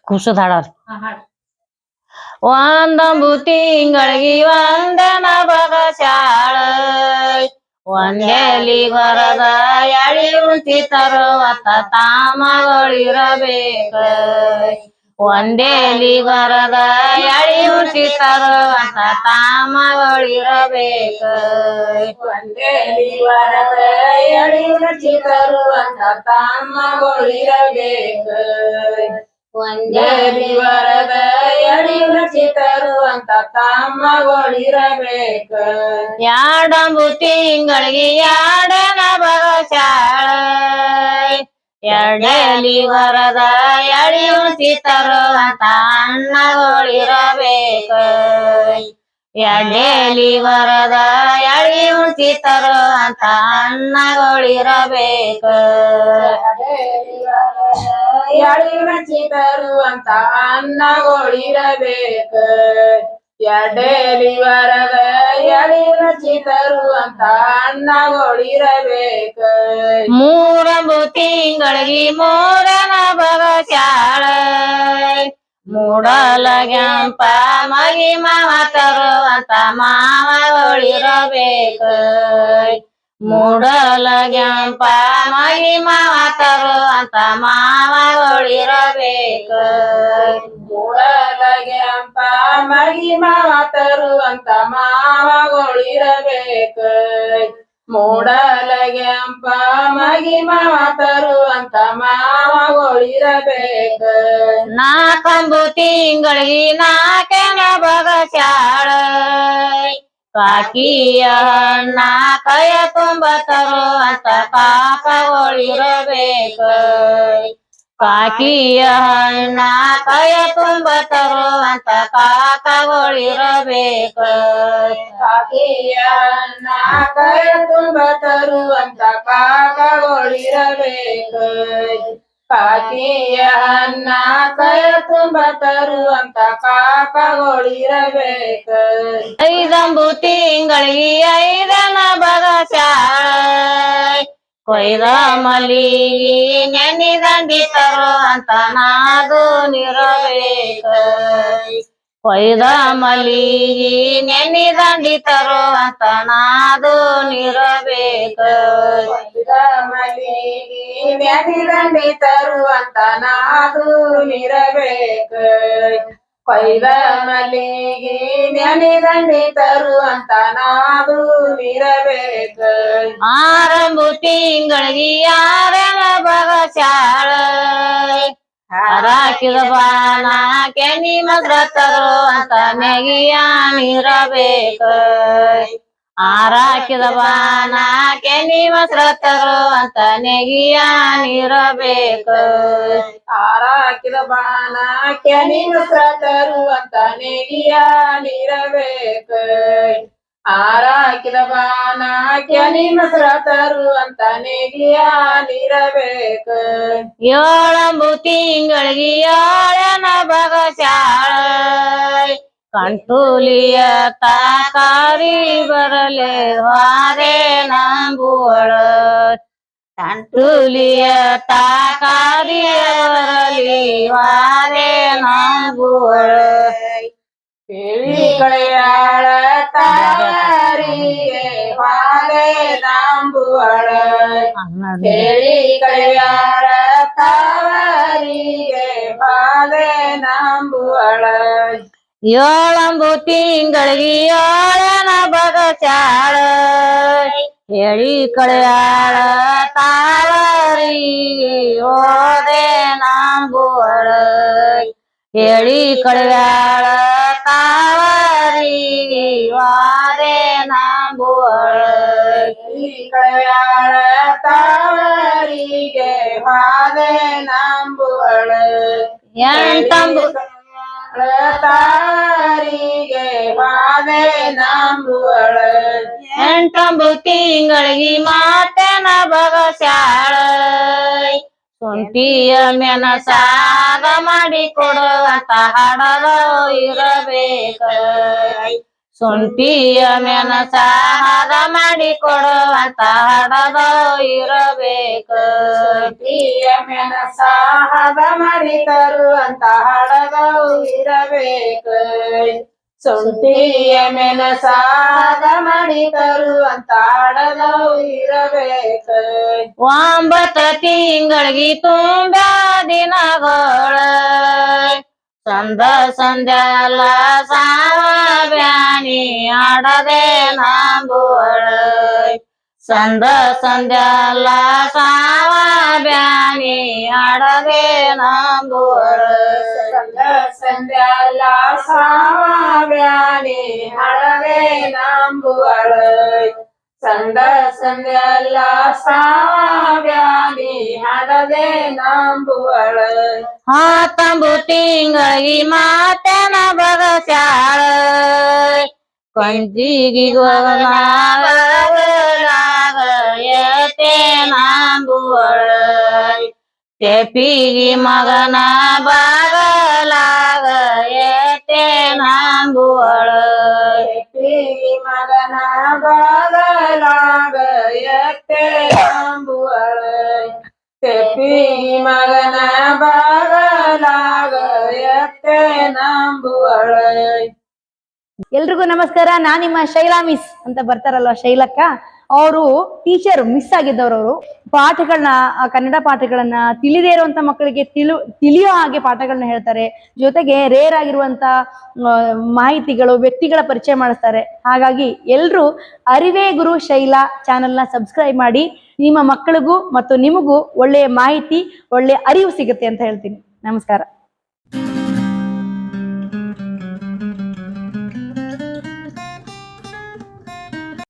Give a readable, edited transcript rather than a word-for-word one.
ಕುಸದ ಹಾಡಾರ ಒಂದೊಂದು ತಿಂಗಳಿಗೆ ಒಂದನ ಬಗಸ್ಯಾಳ ಒಂದೇಲಿ ಬರದ ಎಳಿ ಉಂಚಿ ತರುವತ್ತ ತಾಮಗಳಿರಬೇಕ ಒಂದೇಲಿ ಬರದ ಎಳಿ ಉಂಚಿ ತರುವತ್ತ ತಾಮಗಳಿರಬೇಕ ಒಂದೇಲಿ ಬರದ ಎಳಿ ಉಂಚಿ ತರುವಂತ ತಾಮಗಳಿರಬೇಕ ಒಂದೇಲಿ ಬರದ ಎಳಿ ಉಂಚಿ ತರುವಂತ ತಾಮಗಳಿರಬೇಕ ಎರಡೊಂದು ತಿಂಗಳಿಗೆ ಎರಡನ ಬಗಸ್ಯಾಳ ಎರಡೇಲಿ ಬರದ ಎಳಿ ಉಂಚಿ ತರುವಂತ ಅಣ್ಣಗಳಿರಬೇಕ ಎರಡೇಲಿ ಬರದ ಎಳಿ ಉಂಚಿ ತರುವಂತ ಅಣ್ಣಗಳಿರಬೇಕ ಎಳಿ ಉಂಚಿ ತರುವಂತ ಅನ್ನಗಳಿರಬೇಕ ಎರಡೇಲಿ ಬರದ ಎಳಿ ಉಂಚಿ ತರುವಂತ ಅನ್ನಗಳಿರಬೇಕ ಮೂರೊಂದು ತಿಂಗಳಿಗೆ ಮೂರನ ಬಗಸ್ಯಾಳ ಮೂಡಲಗ್ಯಾಂಪ ಮಗಿ ಮಾವ ತರುವಂತ ಮಾವಗಳಿರಬೇಕ ಮೂಡಲಗ್ಯಾಂಪ ಮಗಿ ಮಾವ ತರುವಂತ ಮಾವಗಳಿರಬೇಕ ಮೂಡಲಗ್ಯಾಂಪ ಮಗಿ ಮಾವ ತರುವಂತ ಮಾವಗಳಿರಬೇಕ ಮೂಡಲಗ್ಯಾಂಪ ಮಗಿ ಮಾವ ತರುವಂತ ಮಾವಗಳಿರಬೇಕ ನಾಲ್ಕೊಂದು ತಿಂಗಳಿಗೆ ನಾಲ್ಕನ ಬಗಸ್ಯಾಳ ಕಾಕಿಯ ಹಣ್ಣ ಕೈಯ ತುಂಬ ತರುವಂತ ಕಾಕಗಳಿರಬೇಕ ಕಾಕಿಯ ಹಣ್ಣ ಕೈಯ ತುಂಬ ತರುವಂತ ಕಾಕಗಳಿರಬೇಕ ಕಾಕಿಯ ಹಣ್ಣ ಕೈಯ ತುಂಬ ತರುವಂತ ಕಾಕಗಳಿರಬೇಕ ಕಾಕಿಯ ಹಣ್ಣ ಕೈಯ ತುಂಬ ತರುವಂತ ಕಾಕಗಳಿರಬೇಕ ಐದೊಂದು ತಿಂಗಳಿಗೆ ಐದನ ಬಗಸ್ಯಾಳ ಕೊಯ್ದ ಮಲ್ಲಿಗೆ ನೆನೆದಂಡಿ ತರುವಂತ ನಾಗನಿರಬೇಕ ಕೊಯ್ದ ಮಲ್ಲಿಗೆ ನೆನೆದಂಡಿ ತರುವಂತ ನಾಗನಿರಬೇಕ ಕೊಯ್ದ ಮಲ್ಲಿಗೆ ನೆನೆದಂಡಿ ತರುವಂತ ನಾಗನಿರಬೇಕ ಕೊಯ್ದ ಮಲ್ಲಿಗೆ ನೆನೆದಂಡಿ ತರುವಂತ ನಾಗನಿರಬೇಕ ಆರಂಭ ತಿಂಗಳಿಗೆ ಯಾರನ ಬಗಸ್ಯಾಳ ಹಾರಾಕಿದ ಬಾನ ಕೆನಿ ಮದ್ರ ತರುವಂತ ನೆಗಿಯಾನಿರಬೇಕ ಹಾರಾಕಿದ ಬಾನ ಕೆನಿ ಮದ್ರ ತರುವಂತ ನೆಗಿಯಾನಿರಬೇಕ ಹಾರಾಕಿದ ಬಾನ ಕೆನಿ ಮದ್ರ ತರುವಂತ ನೆಗಿಯಾನಿರಬೇಕ ಹಾರಾಕಿದ ಬಾನ ಕೆನಿ ಮದ್ರ ತರುವಂತ ನೆಗಿಯಾನಿರಬೇಕ ಏಳಂಬು ತಿಂಗಳಿಗೆ ಏಳನ ಬಗಸ್ಯಾಳ ಕಂಟೂಲಿಯ ತಾಕಾರಿ ಬರಲೆ ವಾರೆ ನಂಬುವಳ ಕಂಟೂಲಿಯ ತಾಕಾರಿ ಬರಲಿ ವಾರೆ ನಂಬುವಳ ಹೇಳಿ ಕಳೆಯಾಳ ತಾರಿಗೆ ವಾರೆ ನಂಬುವಳ ಹೇಳಿ ಕಳೆಯಾಳ ತಾವರಿಗೆ ವಾರೆ ನಂಬುವಳ ಏಳಂಬು ತಿಂಗಳಿಗೆ ಏಳನ ಬಗಸ್ಯಾಳ ಹೇಳಿ ಕಳೆಯಾಳ ತಾವರಿಗೆ ಓದೆ ನಂಬುವಳ ಹೇಳಿ ಕಳೆಯಾಳ ತಾವರಿಗೆ ವಾರೆ ನಂಬುವಳ ಹೇಳಿ ಕಳೆಯಾಳ ತಾವರಿಗೆ ವಾರೆ ನಂಬುವಳ ಎಂಟಂಬು ತಾರಿಗೆ ವಾರೆ ನಂಬುವಳ ಎಂಟಂಬು ತಿಂಗಳಿಗೆ ಮಾತನ ಬಗಸ್ಯಾಳ ಶುಂಠಿಯ ಮೆಣಸಾದ ಮಾಡಿ ಕೊಡುವಂತ ಹಡದ ಇರಬೇಕ ಶುಂಠಿಯ ಮೆಣಸ ಹದ ಮಾಡಿ ಕೊಡುವಂತ ಹಡದೋ ಇರಬೇಕು ಶುಂಠಿಯ ಮೆಣಸ ಹದ ಮಾಡಿ ತರುವಂತ ಹಡದವು ಇರಬೇಕು ಶುಂಠಿಯ ಮೆಣಸ ಹದ ಮಾಡಿ ತರುವಂತ ಹಡದವು ಇರಬೇಕು 9 ತಿಂಗಳಿಗೆ ತುಂಬ ದಿನಗಳ ಸಂದ ಸಂಧ್ಯಾಲ ಸಾವ ಬ್ಯಾನಿ ಆಡದೆ ನಂಬುವಳ ಸಂದ ಸಂಧ್ಯಾಲ ಸಾವ ಬ್ಯಾನಿ ಆಡದೆ ನಂಬುವಳ ಸಂಧ್ಯಾಲ ಸಾವ್ಯಾನಿ ಹಳವೆ ನಂಬುವಳ ಸಂದ ಸಂಧ್ಯಾಲ ಸಾವ್ಯಾನಿ ಹಳವೆ ನಂಬುವಳ 19 ತಿಂಗಳಿಗೆ ಮಾತನ ಬಗಸ್ಯಾಳ ಕಂಜಿಗಿ ಗೋನಾಗ ಎತೆ ನಂಬುವಳ ತೆಪಿಗಿ ಮಗನ ಬಾಗಲಾಗ ಎತೆ ನಂಬುವಳ ಮಗನ ಬಾಗಲಾಗ ಎತ್ತೆ ನಂಬುವಳ ತೆಪ್ಪಿ ಮಗನ ಬಾಗಲಾಗ ಎತ್ತೆ ನಂಬುವಳ ಎಲ್ರಿಗೂ ನಮಸ್ಕಾರ. ನಾನ್ ನಿಮ್ಮ ಶೈಲಾ ಮಿಸ್ ಅಂತ ಬರ್ತಾರಲ್ವ ಶೈಲಕ್ಕ, ಅವರು ಟೀಚರ್ ಮಿಸ್ ಆಗಿದ್ದವ್ರು. ಅವರು ಪಾಠಗಳನ್ನ ಕನ್ನಡ ಪಾಠಗಳನ್ನ ತಿಳಿದೇ ಇರುವಂತ ಮಕ್ಕಳಿಗೆ ತಿಳಿಯೋ ಹಾಗೆ ಪಾಠಗಳನ್ನ ಹೇಳ್ತಾರೆ. ಜೊತೆಗೆ ರೇರ್ ಆಗಿರುವಂತ ಮಾಹಿತಿಗಳು, ವ್ಯಕ್ತಿಗಳ ಪರಿಚಯ ಮಾಡಿಸ್ತಾರೆ. ಹಾಗಾಗಿ ಎಲ್ರು ಅರಿವೇ ಗುರು ಶೈಲಾ ಚಾನೆಲ್ನ ಸಬ್ಸ್ಕ್ರೈಬ್ ಮಾಡಿ. ನಿಮ್ಮ ಮಕ್ಕಳಿಗೂ ಮತ್ತು ನಿಮಗೂ ಒಳ್ಳೆಯ ಮಾಹಿತಿ, ಒಳ್ಳೆಯ ಅರಿವು ಸಿಗುತ್ತೆ ಅಂತ ಹೇಳ್ತೀನಿ. ನಮಸ್ಕಾರ.